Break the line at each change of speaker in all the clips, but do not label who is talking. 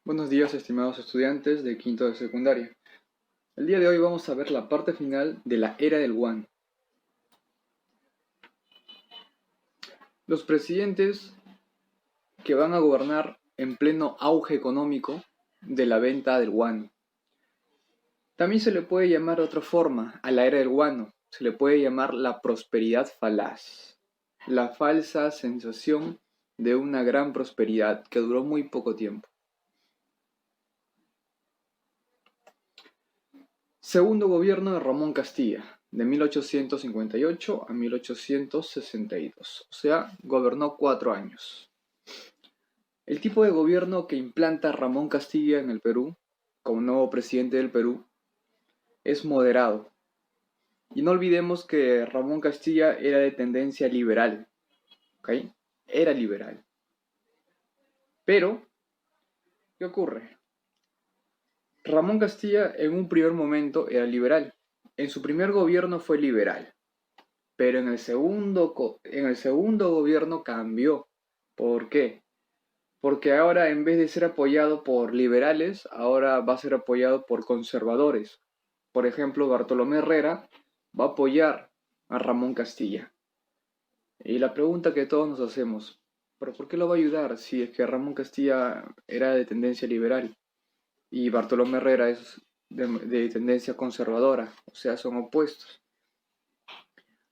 Buenos días, estimados estudiantes de quinto de secundaria. El día de hoy vamos a ver la parte final de la era del guano. Los presidentes que van a gobernar en pleno auge económico de la venta del guano. También se le puede llamar de otra forma a la era del guano. Se le puede llamar la prosperidad falaz. La falsa sensación de una gran prosperidad que duró muy poco tiempo. Segundo gobierno de Ramón Castilla, de 1858 a 1862, o sea, gobernó 4 años. El tipo de gobierno que implanta Ramón Castilla en el Perú, como nuevo presidente del Perú, es moderado. Y no olvidemos que Ramón Castilla era de tendencia liberal, ¿ok? Era liberal. Pero, ¿qué ocurre? Ramón Castilla en un primer momento era liberal. En su primer gobierno fue liberal. Pero en el segundo gobierno cambió. ¿Por qué? Porque ahora en vez de ser apoyado por liberales, ahora va a ser apoyado por conservadores. Por ejemplo, Bartolomé Herrera va a apoyar a Ramón Castilla. Y la pregunta que todos nos hacemos, ¿pero por qué lo va a ayudar si es que Ramón Castilla era de tendencia liberal y Bartolomé Herrera es de tendencia conservadora? O sea, son opuestos.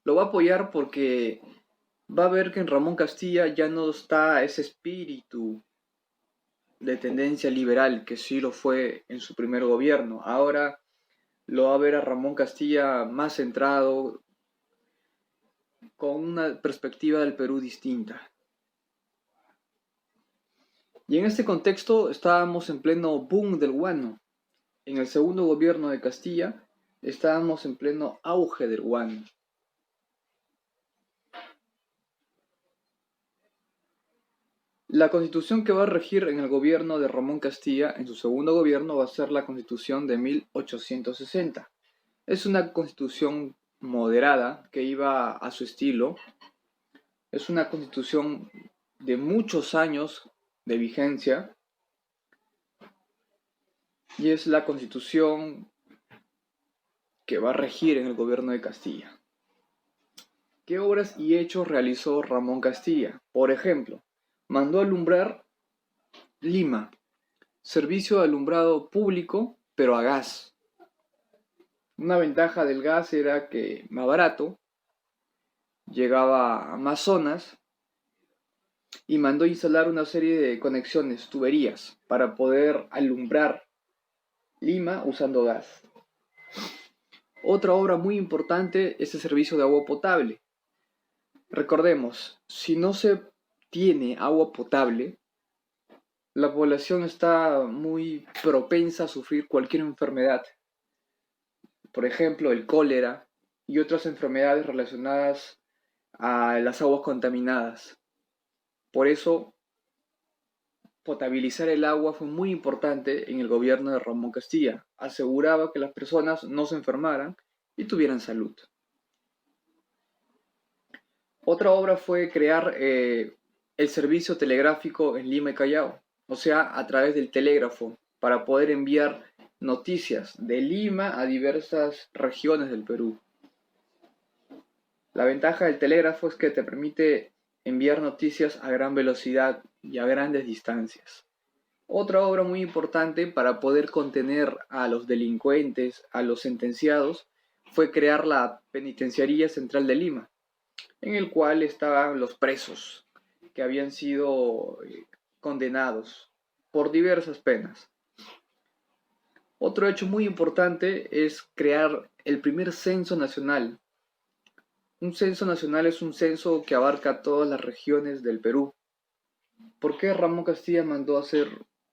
Lo va a apoyar porque va a ver que en Ramón Castilla ya no está ese espíritu de tendencia liberal que sí lo fue en su primer gobierno. Ahora lo va a ver a Ramón Castilla más centrado, con una perspectiva del Perú distinta. Y en este contexto estábamos en pleno boom del guano. En el segundo gobierno de Castilla estábamos en pleno auge del guano. La constitución que va a regir en el gobierno de Ramón Castilla, en su segundo gobierno, va a ser la constitución de 1860. Es una constitución moderada que iba a su estilo. Es una constitución de muchos años de vigencia y es la constitución que va a regir en el gobierno de Castilla. ¿Qué obras y hechos realizó Ramón Castilla? Por ejemplo, mandó alumbrar Lima, servicio de alumbrado público, pero a gas. Una ventaja del gas era que más barato, llegaba a más zonas y mandó instalar una serie de conexiones, tuberías, para poder alumbrar Lima usando gas. Otra obra muy importante es el servicio de agua potable. Recordemos, si no se tiene agua potable, la población está muy propensa a sufrir cualquier enfermedad. Por ejemplo, el cólera y otras enfermedades relacionadas a las aguas contaminadas. Por eso, potabilizar el agua fue muy importante en el gobierno de Ramón Castilla. Aseguraba que las personas no se enfermaran y tuvieran salud. Otra obra fue crear el servicio telegráfico en Lima y Callao, o sea, a través del telégrafo, para poder enviar noticias de Lima a diversas regiones del Perú. La ventaja del telégrafo es que te permite enviar noticias a gran velocidad y a grandes distancias. Otra obra muy importante para poder contener a los delincuentes, a los sentenciados, fue crear la Penitenciaría Central de Lima, en el cual estaban los presos que habían sido condenados por diversas penas. Otro hecho muy importante es crear el primer censo nacional. Un censo nacional es un censo que abarca todas las regiones del Perú. ¿Por qué Ramón Castilla mandó hacer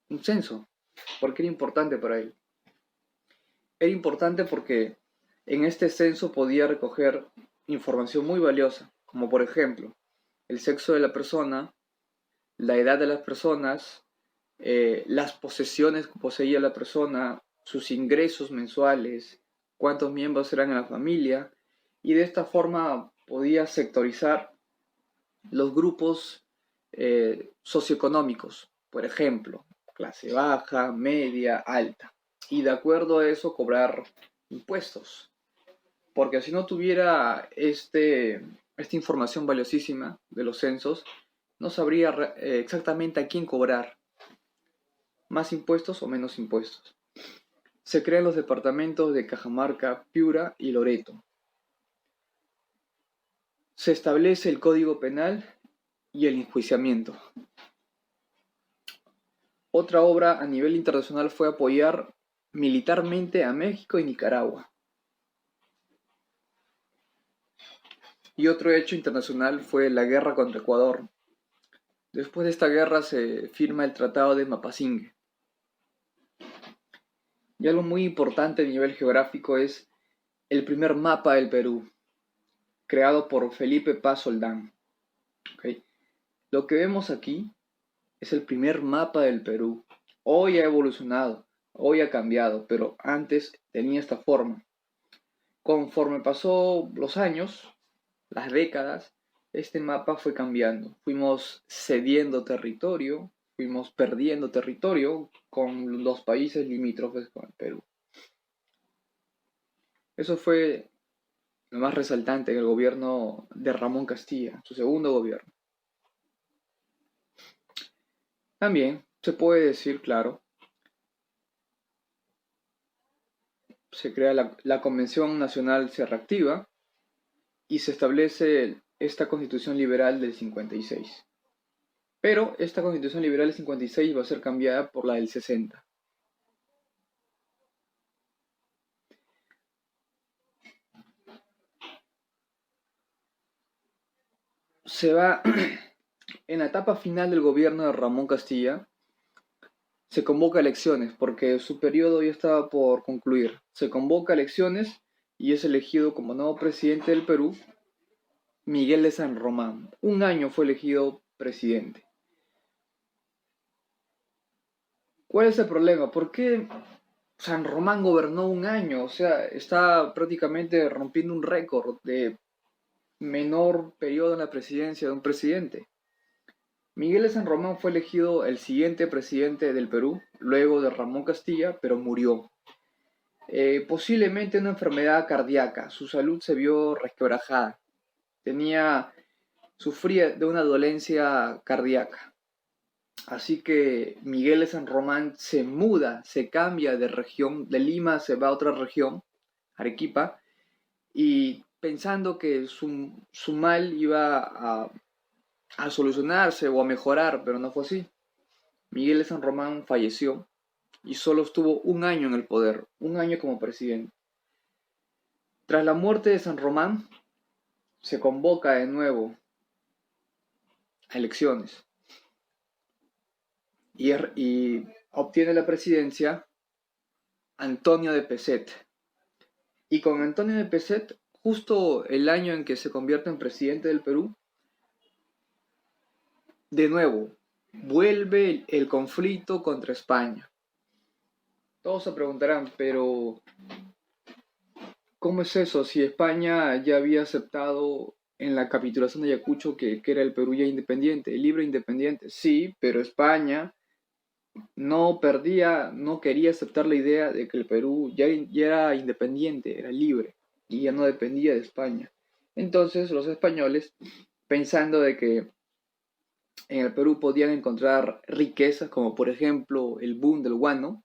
un censo? ¿Por qué era importante para él? Era importante porque en este censo podía recoger información muy valiosa, como por ejemplo el sexo de la persona, la edad de las personas, las posesiones que poseía la persona, sus ingresos mensuales, cuántos miembros eran en la familia, y de esta forma podía sectorizar los grupos socioeconómicos. Por ejemplo, clase baja, media, alta. Y de acuerdo a eso cobrar impuestos. Porque si no tuviera esta información valiosísima de los censos, no sabría exactamente a quién cobrar, más impuestos o menos impuestos. Se crean los departamentos de Cajamarca, Piura y Loreto. Se establece el Código Penal y el enjuiciamiento. Otra obra a nivel internacional fue apoyar militarmente a México y Nicaragua. Y otro hecho internacional fue la guerra contra Ecuador. Después de esta guerra se firma el Tratado de Mapasingue. Y algo muy importante a nivel geográfico es el primer mapa del Perú, creado por Felipe Paz Soldán. ¿Okay? Lo que vemos aquí es el primer mapa del Perú. Hoy ha evolucionado, hoy ha cambiado, pero antes tenía esta forma. Conforme pasó los años, las décadas, este mapa fue cambiando. Fuimos cediendo territorio, fuimos perdiendo territorio con los países limítrofes con el Perú. Eso fue lo más resaltante en el gobierno de Ramón Castilla, su segundo gobierno. También se puede decir, claro, se crea la Convención Nacional, se reactiva y se establece esta Constitución Liberal del 56. Pero esta Constitución Liberal del 56 va a ser cambiada por la del 60. Se va en la etapa final del gobierno de Ramón Castilla, se convoca elecciones porque su periodo ya estaba por concluir. Se convoca elecciones y es elegido como nuevo presidente del Perú Miguel de San Román. Un año fue elegido presidente. ¿Cuál es el problema? ¿Por qué San Román gobernó un año? O sea, está prácticamente rompiendo un récord de menor periodo en la presidencia de un presidente. Miguel de San Román fue elegido el siguiente presidente del Perú, luego de Ramón Castilla, pero murió. Posiblemente una enfermedad cardíaca. Su salud se vio resquebrajada. Sufría de una dolencia cardíaca. Así que Miguel de San Román se muda, se cambia de región, de Lima se va a otra región, Arequipa, y pensando que su mal iba a solucionarse o a mejorar, pero no fue así. Miguel de San Román falleció y solo estuvo un año en el poder, un año como presidente. Tras la muerte de San Román, se convoca de nuevo a elecciones y obtiene la presidencia Antonio de Pezet. Y con Antonio de Pezet, justo el año en que se convierte en presidente del Perú, de nuevo, vuelve el conflicto contra España. Todos se preguntarán, pero ¿cómo es eso? Si España ya había aceptado en la capitulación de Ayacucho que era el Perú ya independiente, libre e independiente. Sí, pero España no quería aceptar la idea de que el Perú ya era independiente, era libre y ya no dependía de España. Entonces los españoles, pensando de que en el Perú podían encontrar riquezas como por ejemplo el boom del guano,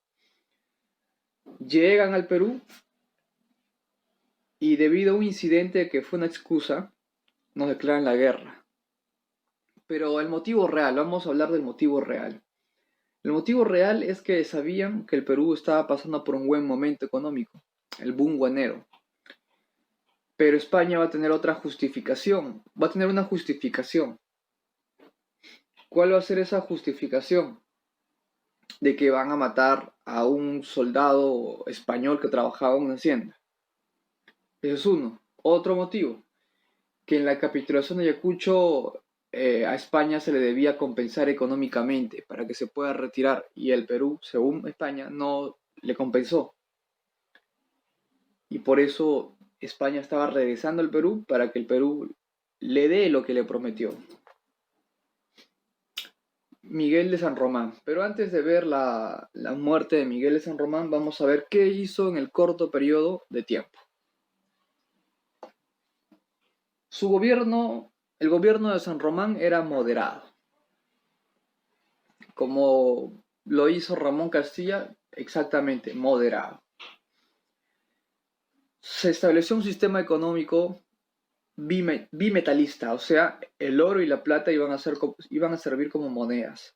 llegan al Perú y debido a un incidente que fue una excusa, nos declaran la guerra. Pero el motivo real, vamos a hablar del motivo real. El motivo real es que sabían que el Perú estaba pasando por un buen momento económico, el boom guanero. Pero España va a tener otra justificación, va a tener una justificación. ¿Cuál va a ser esa justificación? De que van a matar a un soldado español que trabajaba en una hacienda. Ese es uno. Otro motivo, que en la capitulación de Ayacucho a España se le debía compensar económicamente para que se pueda retirar y el Perú, según España, no le compensó. Y por eso España estaba regresando al Perú para que el Perú le dé lo que le prometió. Miguel de San Román. Pero antes de ver la muerte de Miguel de San Román, vamos a ver qué hizo en el corto periodo de tiempo. Su gobierno, el gobierno de San Román era moderado, como lo hizo Ramón Castilla, exactamente moderado. Se estableció un sistema económico bimetalista, o sea, el oro y la plata iban a servir como monedas.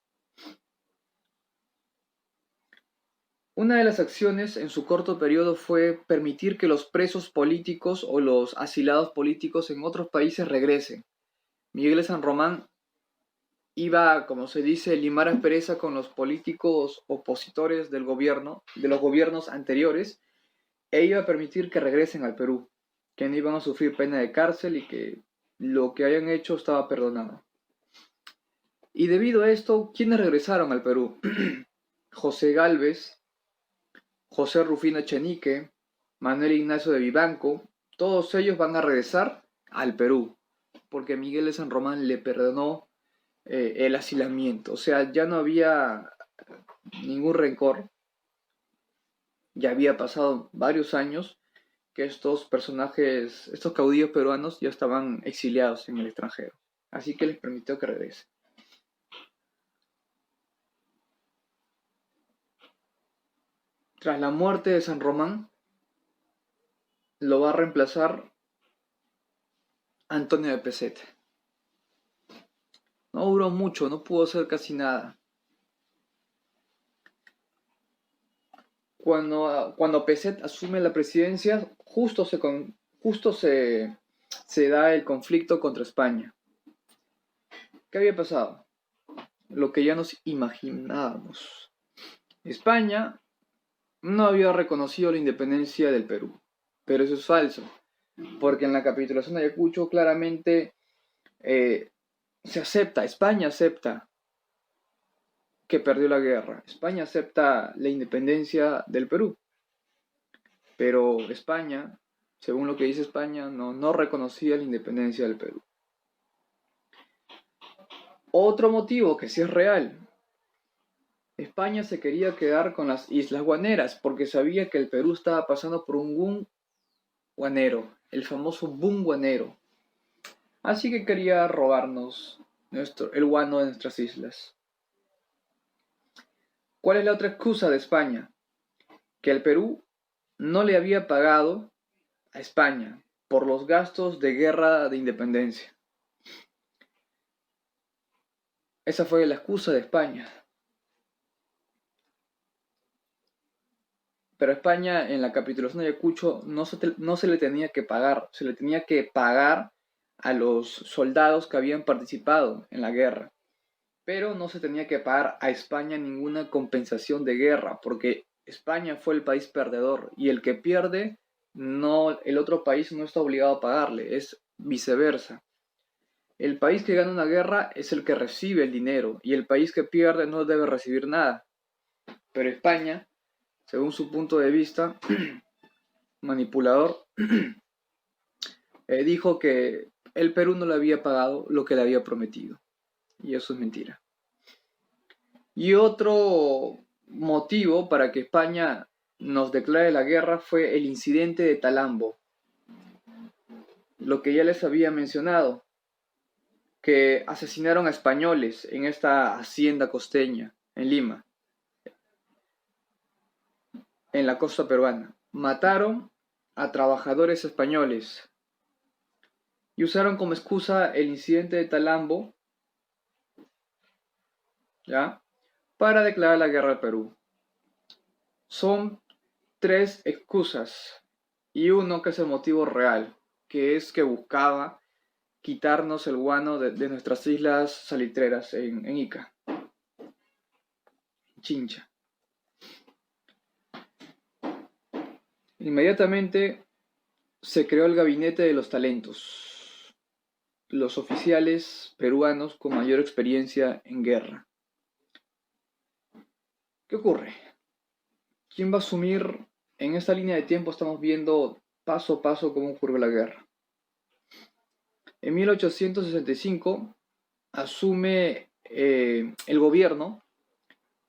Una de las acciones en su corto periodo fue permitir que los presos políticos o los asilados políticos en otros países regresen. Miguel de San Román iba, como se dice, limar aspereza con los políticos opositores del gobierno, de los gobiernos anteriores, e iba a permitir que regresen al Perú, que no iban a sufrir pena de cárcel y que lo que hayan hecho estaba perdonado. Y debido a esto, ¿quiénes regresaron al Perú? José Gálvez, José Rufino Echenique, Manuel Ignacio de Vivanco, todos ellos van a regresar al Perú, porque Miguel de San Román le perdonó el asilamiento. O sea, ya no había ningún rencor, ya había pasado varios años que estos personajes, estos caudillos peruanos ya estaban exiliados en el extranjero. Así que les permitió que regresen. Tras la muerte de San Román, lo va a reemplazar Antonio de Pezet. No duró mucho, no pudo hacer casi nada. Cuando Pezet asume la presidencia, justo se da el conflicto contra España. ¿Qué había pasado? Lo que ya nos imaginábamos. España no había reconocido la independencia del Perú, pero eso es falso, porque en la capitulación de Ayacucho claramente España acepta que perdió la guerra, España acepta la independencia del Perú, pero España, según lo que dice España, no reconocía la independencia del Perú. Otro motivo que sí es real, España se quería quedar con las Islas Guaneras porque sabía que el Perú estaba pasando por un boom guanero, el famoso boom guanero. Así que quería robarnos el guano de nuestras islas. ¿Cuál es la otra excusa de España? Que el Perú no le había pagado a España por los gastos de guerra de independencia. Esa fue la excusa de España. Pero a España en la capitulación de Ayacucho no se le tenía que pagar, se le tenía que pagar a los soldados que habían participado en la guerra. Pero no se tenía que pagar a España ninguna compensación de guerra, porque España fue el país perdedor y el que pierde, el otro país no está obligado a pagarle, es viceversa. El país que gana una guerra es el que recibe el dinero y el país que pierde no debe recibir nada. Pero España, según su punto de vista manipulador, dijo que el Perú no le había pagado lo que le había prometido. Y eso es mentira. Y otro motivo para que España nos declare la guerra fue el incidente de Talambo. Lo que ya les había mencionado, que asesinaron a españoles en esta hacienda costeña, en Lima, en la costa peruana. Mataron a trabajadores españoles y usaron como excusa el incidente de Talambo, ¿ya?, para declarar la guerra al Perú. Son 3 excusas y uno que es el motivo real, que es que buscaba quitarnos el guano de nuestras islas salitreras en Ica, Chincha. Inmediatamente se creó el Gabinete de los Talentos, los oficiales peruanos con mayor experiencia en guerra. ¿Qué ocurre? ¿Quién va a asumir? En esta línea de tiempo estamos viendo paso a paso cómo ocurrió la guerra. En 1865 asume el gobierno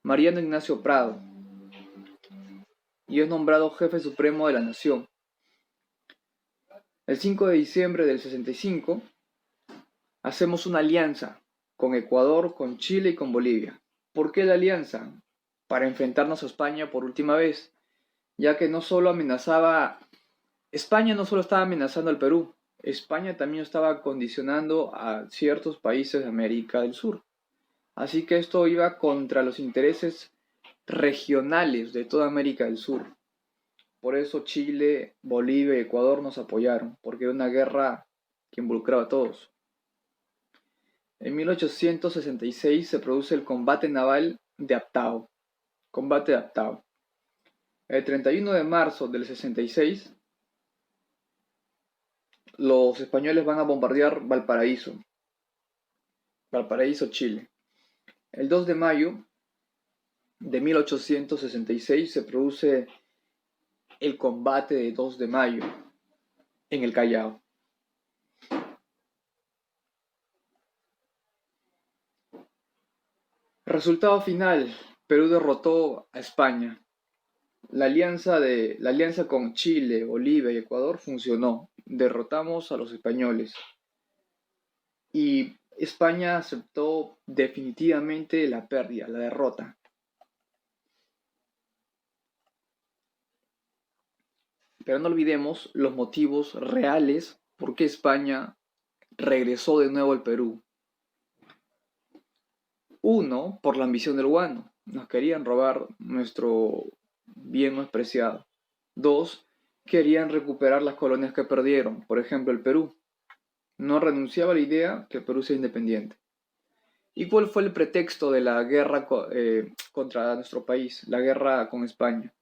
Mariano Ignacio Prado y es nombrado jefe supremo de la nación. El 5 de diciembre del 65 hacemos una alianza con Ecuador, con Chile y con Bolivia. ¿Por qué la alianza? Para enfrentarnos a España por última vez, ya que España no solo estaba amenazando al Perú, España también estaba condicionando a ciertos países de América del Sur. Así que esto iba contra los intereses regionales de toda América del Sur. Por eso Chile, Bolivia y Ecuador nos apoyaron, porque era una guerra que involucraba a todos. En 1866 se produce el combate naval de Aptao. Combate de Aptao. El 31 de marzo del 66, los españoles van a bombardear Valparaíso, Chile. El 2 de mayo de 1866 se produce el combate de 2 de mayo en el Callao. Resultado final, Perú derrotó a España. La alianza con Chile, Bolivia y Ecuador funcionó. Derrotamos a los españoles. Y España aceptó definitivamente la pérdida, la derrota. Pero no olvidemos los motivos reales por qué España regresó de nuevo al Perú. Uno, por la ambición del guano. Nos querían robar nuestro bien más preciado. Dos, querían recuperar las colonias que perdieron, por ejemplo el Perú. No renunciaba a la idea que el Perú sea independiente. ¿Y cuál fue el pretexto de la guerra contra nuestro país, la guerra con España?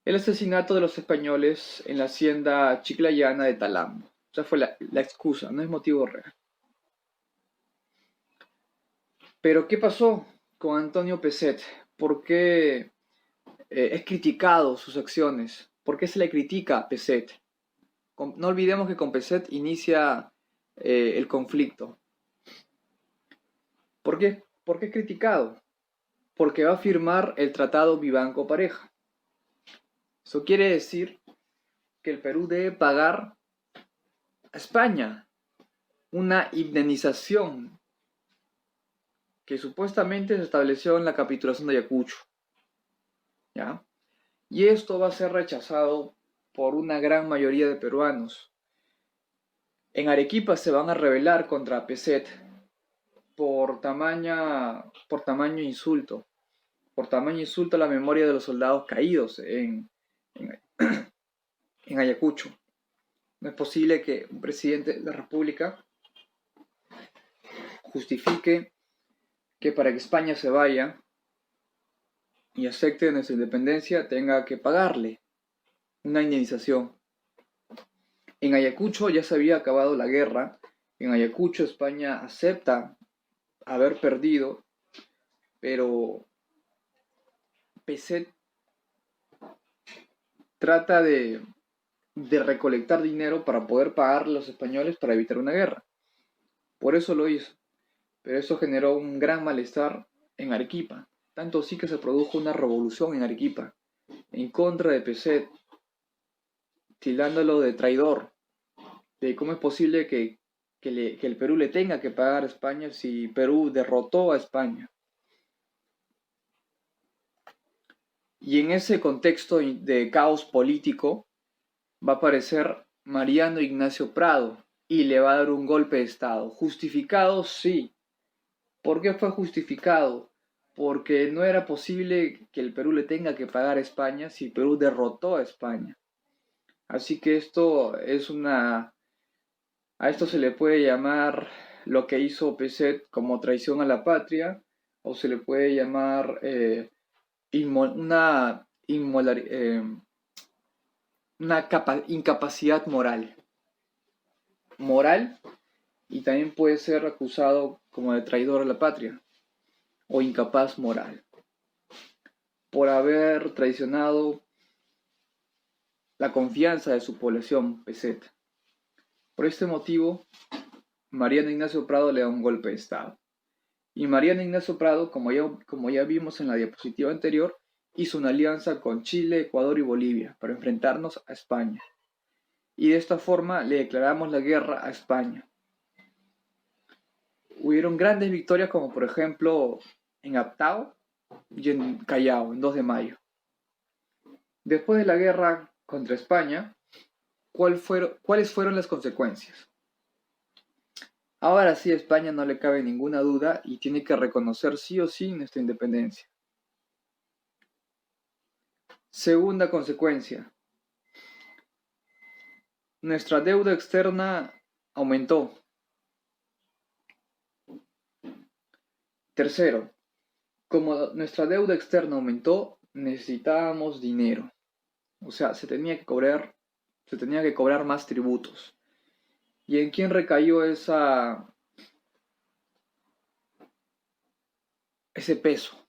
El asesinato de los españoles en la hacienda chiclayana de Talambo. Esa fue la excusa, no es motivo real. Pero ¿qué pasó con Antonio Pezet? ¿Por qué es criticado sus acciones? ¿Por qué se le critica a Pezet? No olvidemos que con Pezet inicia el conflicto. ¿Por qué es criticado? Porque va a firmar el tratado Vivanco-Pareja. Eso quiere decir que el Perú debe pagar a España una indemnización que supuestamente se estableció en la capitulación de Ayacucho. ¿Ya? Y esto va a ser rechazado por una gran mayoría de peruanos. En Arequipa se van a rebelar contra Pezet por tamaño insulto a la memoria de los soldados caídos en Ayacucho. No es posible que un presidente de la República justifique que para que España se vaya y acepte nuestra independencia tenga que pagarle una indemnización. En Ayacucho ya se había acabado la guerra. En Ayacucho España acepta haber perdido, pero Pezet trata de recolectar dinero para poder pagarle a los españoles para evitar una guerra. Por eso lo hizo. Pero eso generó un gran malestar en Arequipa. Tanto sí que se produjo una revolución en Arequipa en contra de Pezet, tildándolo de traidor, de cómo es posible que el Perú le tenga que pagar a España si Perú derrotó a España. Y en ese contexto de caos político va a aparecer Mariano Ignacio Prado y le va a dar un golpe de Estado. ¿Justificado? Sí. ¿Por qué fue justificado? Porque no era posible que el Perú le tenga que pagar a España si Perú derrotó a España. Así que a esto se le puede llamar lo que hizo Pezet como traición a la patria, o se le puede llamar una incapacidad moral. Y también puede ser acusado como de traidor a la patria o incapaz moral por haber traicionado la confianza de su población Pezet. Por este motivo, Mariano Ignacio Prado le da un golpe de Estado. Y Mariano Ignacio Prado, como ya vimos en la diapositiva anterior, hizo una alianza con Chile, Ecuador y Bolivia para enfrentarnos a España. Y de esta forma le declaramos la guerra a España. Hubieron grandes victorias como por ejemplo en Aptao y en Callao, en 2 de mayo. Después de la guerra contra España, ¿cuáles fueron las consecuencias? Ahora sí, a España no le cabe ninguna duda y tiene que reconocer sí o sí nuestra independencia. Segunda consecuencia, nuestra deuda externa aumentó. Tercero, como nuestra deuda externa aumentó, necesitábamos dinero. O sea, se tenía que cobrar más tributos. ¿Y en quién recayó ese peso?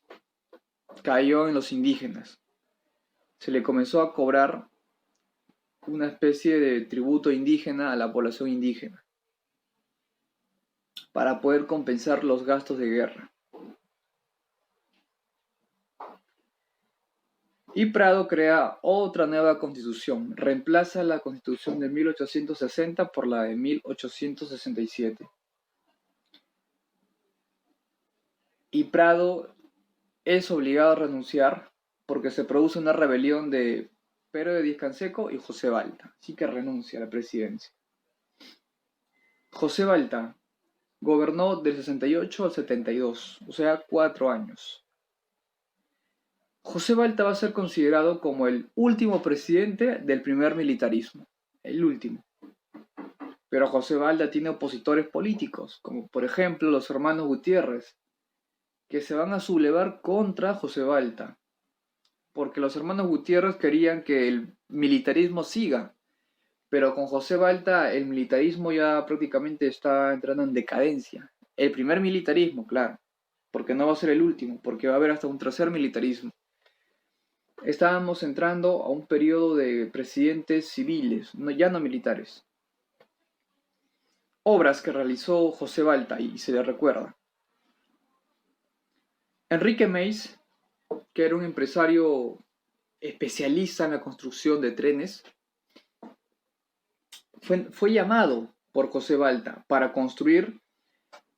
Cayó en los indígenas. Se le comenzó a cobrar una especie de tributo indígena a la población indígena para poder compensar los gastos de guerra. Y Prado crea otra nueva constitución, reemplaza la constitución de 1860 por la de 1867. Y Prado es obligado a renunciar porque se produce una rebelión de Pero de Díaz Canseco y José Balta, así que renuncia a la presidencia. José Balta gobernó del 68 al 72, o sea, 4 años. José Balta va a ser considerado como el último presidente del primer militarismo, el último. Pero José Balta tiene opositores políticos, como por ejemplo los hermanos Gutiérrez, que se van a sublevar contra José Balta, porque los hermanos Gutiérrez querían que el militarismo siga, pero con José Balta el militarismo ya prácticamente está entrando en decadencia. El primer militarismo, claro, porque no va a ser el último, porque va a haber hasta un tercer militarismo. Estábamos entrando a un periodo de presidentes civiles, ya no militares. Obras que realizó José Balta y se le recuerda. Enrique Meis, que era un empresario especialista en la construcción de trenes, fue llamado por José Balta para construir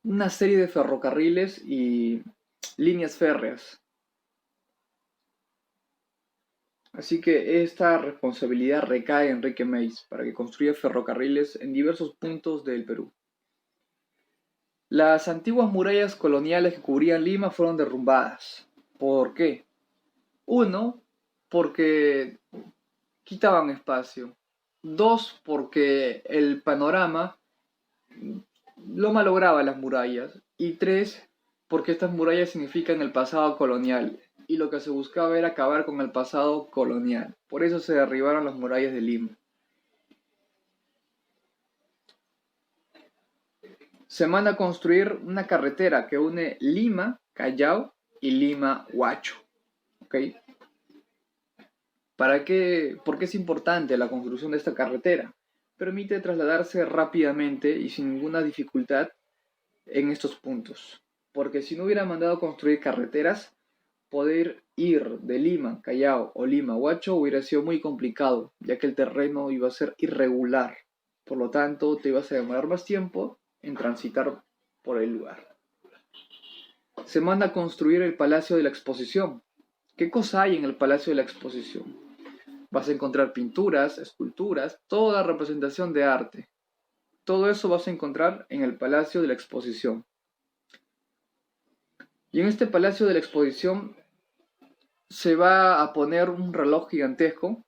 una serie de ferrocarriles y líneas férreas. Así que esta responsabilidad recae en Enrique Meis para que construya ferrocarriles en diversos puntos del Perú. Las antiguas murallas coloniales que cubrían Lima fueron derrumbadas. ¿Por qué? Uno, porque quitaban espacio. Dos, porque el panorama lo malograba las murallas. Y tres, porque estas murallas significan el pasado colonial. Y lo que se buscaba era acabar con el pasado colonial. Por eso se derribaron las murallas de Lima. Se manda a construir una carretera que une Lima, Callao y Lima, Huacho. ¿Ok? ¿Por qué es importante la construcción de esta carretera? Permite trasladarse rápidamente y sin ninguna dificultad en estos puntos. Porque si no hubiera mandado a construir carreteras, poder ir de Lima, Callao o Lima, Huacho hubiera sido muy complicado, ya que el terreno iba a ser irregular. Por lo tanto, te ibas a demorar más tiempo en transitar por el lugar. Se manda a construir el Palacio de la Exposición. ¿Qué cosa hay en el Palacio de la Exposición? Vas a encontrar pinturas, esculturas, toda representación de arte. Todo eso vas a encontrar en el Palacio de la Exposición. Y en este Palacio de la Exposición se va a poner un reloj gigantesco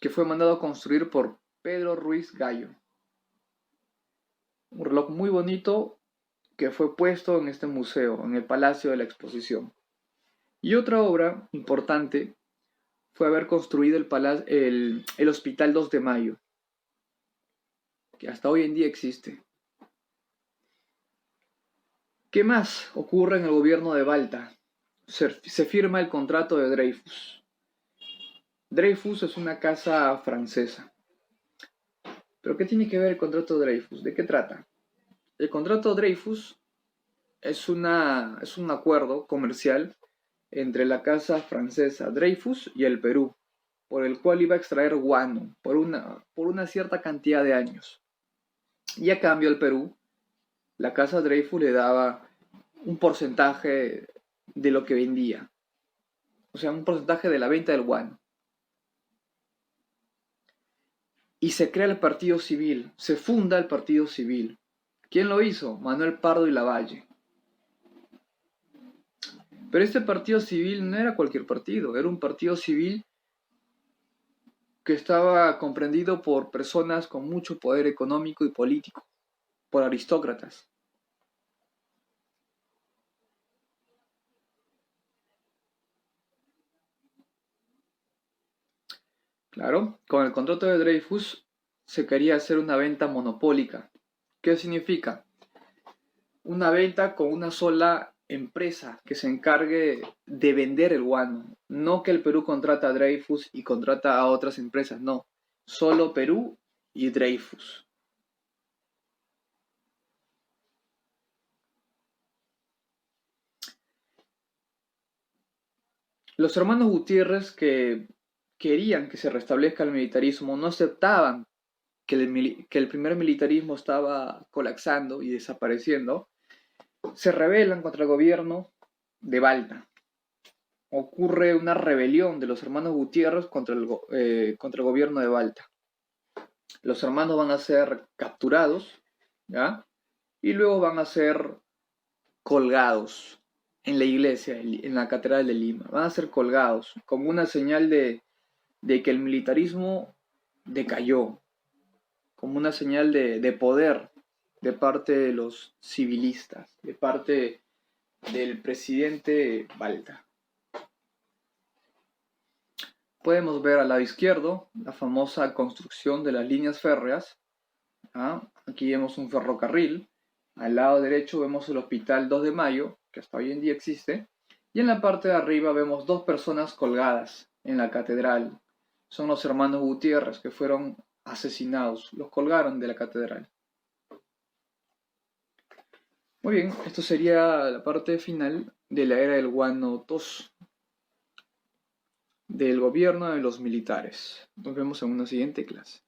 que fue mandado a construir por Pedro Ruiz Gallo. Un reloj muy bonito que fue puesto en este museo, en el Palacio de la Exposición. Y otra obra importante fue haber construido el Hospital 2 de Mayo, que hasta hoy en día existe. ¿Qué más ocurre en el gobierno de Balta? Se firma el contrato de Dreyfus. Dreyfus es una casa francesa. ¿Pero qué tiene que ver el contrato de Dreyfus? ¿De qué trata? El contrato de Dreyfus es un acuerdo comercial entre la casa francesa Dreyfus y el Perú, por el cual iba a extraer guano por una cierta cantidad de años. Y a cambio al Perú, la casa Dreyfus le daba un porcentaje de lo que vendía, o sea, un porcentaje de la venta del guano. Y se crea el Partido Civil, se funda el Partido Civil. ¿Quién lo hizo? Manuel Pardo y Lavalle. Pero este partido civil no era cualquier partido, era un partido civil que estaba comprendido por personas con mucho poder económico y político, por aristócratas. Claro, con el contrato de Dreyfus se quería hacer una venta monopólica. ¿Qué significa? Una venta con una sola empresa que se encargue de vender el guano. No que el Perú contrata a Dreyfus y contrata a otras empresas, no. Solo Perú y Dreyfus. Los hermanos Gutiérrez, que querían que se restablezca el militarismo, no aceptaban que el primer militarismo estaba colapsando y desapareciendo, se rebelan contra el gobierno de Balta. Ocurre una rebelión de los hermanos Gutiérrez contra el gobierno de Balta. Los hermanos van a ser capturados, ¿ya? Y luego van a ser colgados en la iglesia, en la Catedral de Lima. Van a ser colgados como una señal de que el militarismo decayó, como una señal de poder de parte de los civilistas, de parte del presidente Balta. Podemos ver al lado izquierdo la famosa construcción de las líneas férreas. ¿Ah? Aquí vemos un ferrocarril. Al lado derecho vemos el Hospital 2 de Mayo, que hasta hoy en día existe. Y en la parte de arriba vemos dos personas colgadas en la catedral. Son los hermanos Gutiérrez que fueron asesinados. Los colgaron de la catedral. Muy bien, esto sería la parte final de la era del Guanatos, del gobierno de los militares. Nos vemos en una siguiente clase.